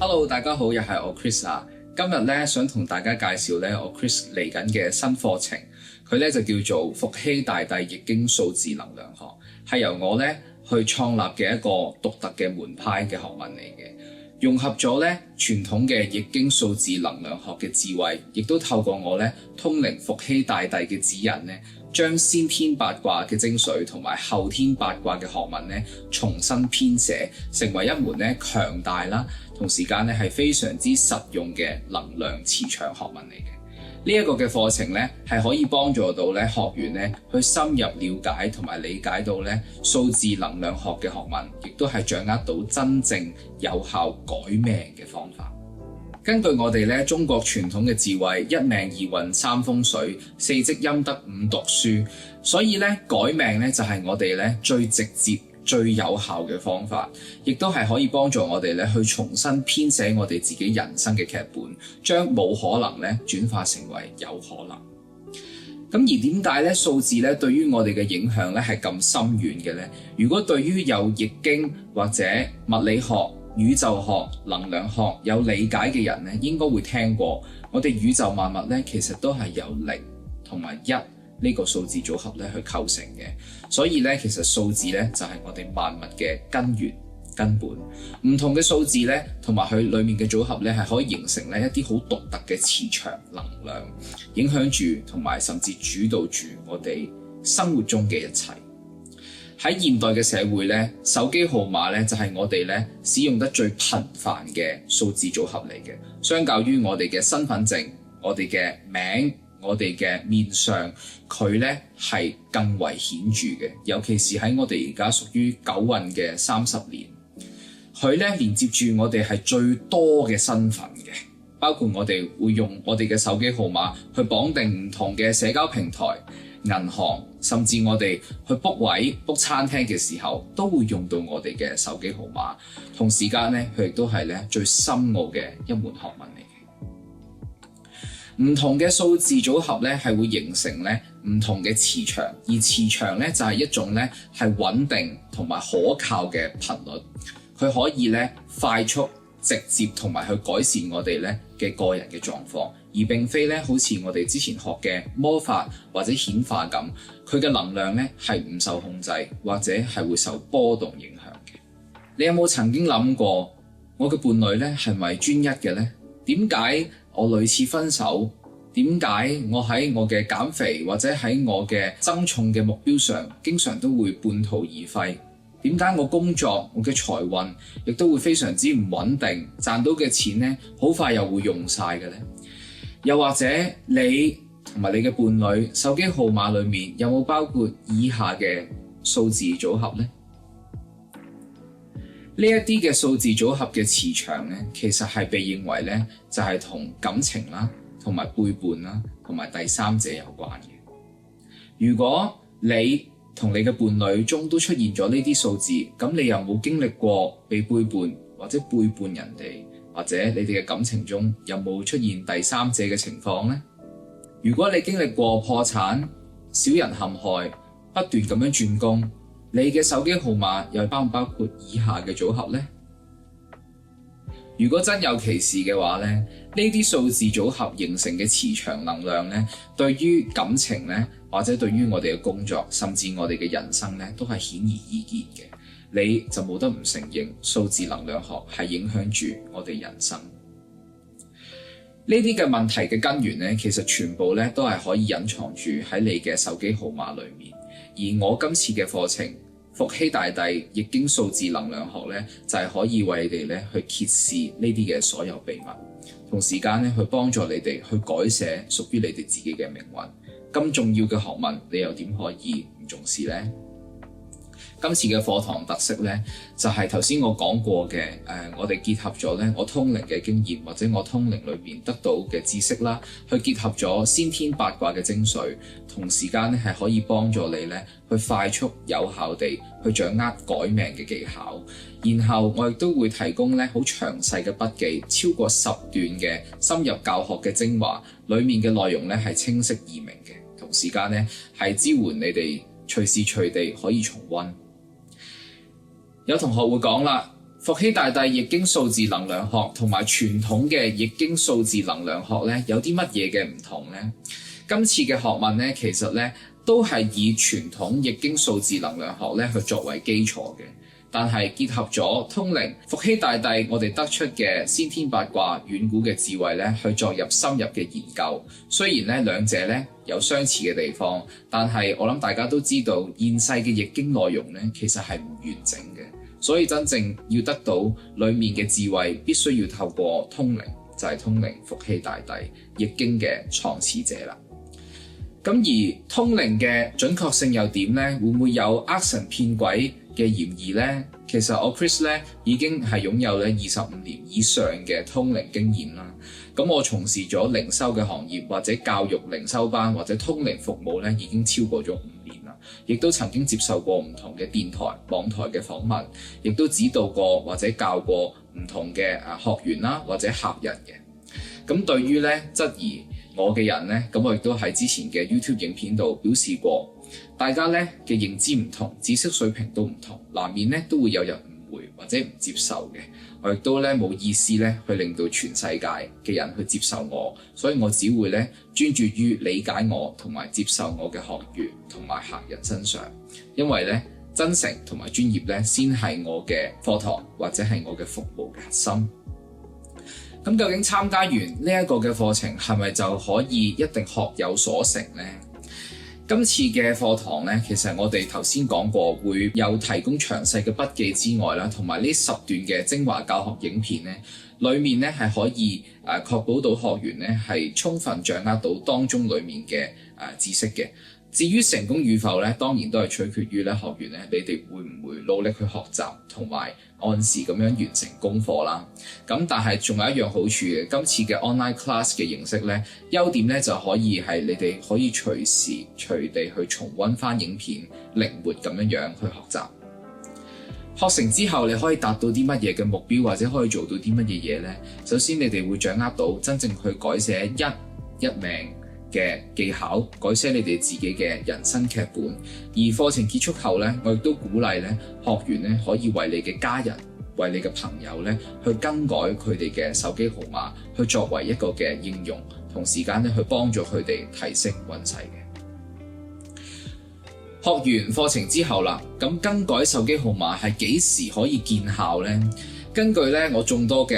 Hello， 大家好，又係我 Chris 啊。今日咧想同大家介紹咧我 Chris 嚟緊嘅新課程，佢咧就叫做伏羲大帝易經數字能量學，係由我咧去創立嘅一個獨特嘅門派嘅學問嚟嘅，融合咗咧傳統嘅易經數字能量學嘅智慧，亦都透過我咧通靈伏羲大帝嘅指引咧，將先天八卦嘅精髓同埋後天八卦嘅學問咧重新編寫，成為一門咧強大啦，同時間咧係非常之實用嘅能量磁場學問嚟嘅。呢一個嘅課程咧係可以幫助到咧學員咧去深入了解同埋理解到咧數字能量學嘅學問，亦都係掌握到真正有效改命嘅方法。根據我哋咧中國傳統嘅智慧，一命二運三風水，四積陰德五讀書，所以咧改命咧就係我哋咧最直接最有效嘅方法，亦都係可以幫助我哋咧去重新編寫我哋自己人生嘅劇本，將冇可能咧轉化成為有可能。咁而點解咧數字咧對於我哋嘅影響咧係咁深遠嘅咧？如果對於有易經或者物理學、宇宙學、能量學有理解嘅人咧，應該會聽過我哋宇宙萬物咧其實都係由零同埋一呢個數字組合咧去構成嘅，所以咧其實數字咧就係我哋萬物嘅根源根本。唔同嘅數字咧同埋佢裡面嘅組合咧係可以形成咧一啲好獨特嘅磁場能量，影響住同埋甚至主導住我哋生活中嘅一切。喺現代嘅社會咧，手機號碼咧就係我哋咧使用得最頻繁嘅數字組合嚟嘅，相較於我哋嘅身份證、我哋嘅名、我哋嘅面上，佢咧係更為顯著嘅，尤其是喺我哋而家屬於九運嘅30年，佢咧連接住我哋係最多嘅身份嘅，包括我哋會用我哋嘅手機號碼去綁定唔同嘅社交平台、銀行，甚至我哋去 book 位 book 餐廳嘅時候，都會用到我哋嘅手機號碼。同時間咧，佢亦都係咧最深奧嘅一門學問嚟嘅。唔同嘅數字組合咧，係會形成咧唔同嘅磁場，而磁場咧就係一種咧係穩定同埋可靠嘅頻率，佢可以咧快速、直接同埋去改善我哋咧嘅個人嘅狀況，而並非咧好似我哋之前學嘅魔法或者顯化咁，佢嘅能量咧係唔受控制或者係會受波動影響嘅。你有冇曾經諗過，我嘅伴侶咧係咪專一嘅呢？點解我類似分手？點解我喺我嘅減肥或者喺我嘅增重嘅目標上，經常都會半途而廢？點解我工作我嘅財運亦都會非常之唔穩定，賺到嘅錢咧好快又會用晒嘅咧？又或者你同埋你嘅伴侶手機號碼裡面有冇包括以下嘅數字組合呢？呢一啲嘅數字組合嘅磁場咧，其實係被認為咧就係同感情啦、同埋背叛啦、同埋第三者有關嘅。如果你同你嘅伴侶中都出現咗呢啲數字，咁你又冇經歷過被背叛或者背叛人哋，或者你哋嘅感情中有冇出現第三者嘅情況呢？如果你經歷過破產、小人陷害、不斷咁樣轉工，你嘅手機號碼又包唔包括以下嘅組合呢？如果真有其事嘅話咧，呢啲數字組合形成嘅磁場能量咧，對於感情咧，或者對於我哋嘅工作，甚至我哋嘅人生咧，都係顯而易見嘅。你就冇得唔承認數字能量學係影響住我哋人生。呢啲嘅問題嘅根源咧，其實全部咧都係可以隱藏住喺你嘅手機號碼裏面。而我今次嘅課程伏羲大帝易經數字能量學咧，就係可以為你哋咧去揭示呢啲嘅所有秘密，同時間咧去幫助你哋去改寫屬於你哋自己嘅命運。咁重要嘅學問，你又點可以唔重視呢？今次嘅課堂特色咧，就係頭先我講過嘅，我哋結合咗咧我通靈嘅經驗或者我通靈裏邊得到嘅知識啦，去結合咗先天八卦嘅精髓，同時間咧係可以幫助你咧去快速有效地去掌握改命嘅技巧。然後我亦都會提供咧好詳細嘅筆記，超過10段嘅深入教學嘅精華，裡面嘅內容咧係清晰易明嘅，同時間咧係支援你哋隨時隨地可以重溫。有同學會講啦，伏羲大帝易經數字能量學同埋傳統嘅易經數字能量學咧，有啲乜嘢嘅唔同呢？今次嘅學問咧，其實咧都係以傳統易經數字能量學咧去作為基礎嘅，但係結合咗通靈伏羲大帝我哋得出嘅先天八卦遠古嘅智慧咧，去作入深入嘅研究。雖然咧兩者咧有相似嘅地方，但係我諗大家都知道現世嘅易經內容咧，其實係唔完整嘅。所以真正要得到裡面嘅智慧，必須要透過通靈，就係通靈伏羲大帝易經嘅創始者啦。咁而通靈嘅準確性又點呢？會唔會有呃神騙鬼嘅嫌疑呢？其實我 Chris 咧已經係擁有咧25年以上嘅通靈經驗啦。咁我從事咗靈修嘅行業，或者教育靈修班，或者通靈服務咧，已經超過咗5年啦。亦都曾經接受過唔同嘅電台、網台嘅訪問，亦都指導過或者教過唔同嘅學員啦，或者客人嘅。咁對於咧質疑我嘅人咧，咁我亦都喺之前嘅 YouTube 影片度表示過，大家咧嘅認知唔同，知識水平都唔同，難免咧都會有人誤會或者唔接受嘅。我亦都咧冇意思咧去令到全世界嘅人去接受我，所以我只會咧專注於理解我同埋接受我嘅學員同埋客人身上，因為咧真誠同埋專業咧先係我嘅課堂或者係我嘅服務嘅核心。咁究竟參加完呢一個嘅課程係咪就可以一定學有所成呢？今次嘅課堂咧，其實我哋頭先講過會有提供詳細嘅筆記之外啦，同埋呢10段嘅精華教學影片咧，裡面咧係可以確保到學員咧係充分掌握到當中裡面嘅知識嘅。至於成功與否咧，當然都係取決於咧學員咧，你哋會唔會努力去學習同埋按時咁樣完成功課啦。咁但係仲有一樣好處嘅，今次嘅 online class 嘅形式咧，優點咧就可以係你哋可以隨時隨地去重溫翻影片，靈活咁樣去學習。學成之後，你可以達到啲乜嘢嘅目標，或者可以做到啲乜嘢嘢咧？首先，你哋會掌握到真正去改寫一命嘅技巧，改寫你哋自己嘅人生劇本。而課程結束後咧，我亦都鼓勵咧學員咧可以為你嘅家人、為你嘅朋友咧去更改佢哋嘅手機號碼，去作為一個嘅應用，同時間咧去幫助佢哋提升運勢嘅。學完課程之後啦，咁更改手機號碼係幾時可以見效呢？根據咧我眾多嘅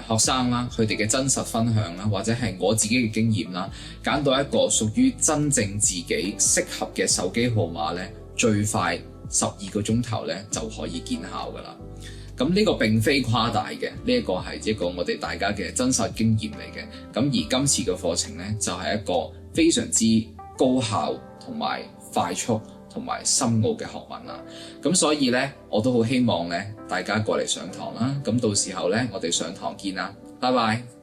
學生啦，佢哋嘅真實分享啦，或者係我自己嘅經驗啦，揀到一個屬於真正自己適合嘅手機號碼咧，最快12個鐘頭咧就可以見效噶啦。咁呢個並非誇大嘅，呢一個係一個我哋大家嘅真實經驗嚟嘅。咁而今次嘅課程咧，就係一個非常之高效同埋快速同埋深奧嘅學問啦，咁所以咧，我都好希望咧，大家過嚟上堂啦，咁到時候咧，我哋上堂見啦，拜拜。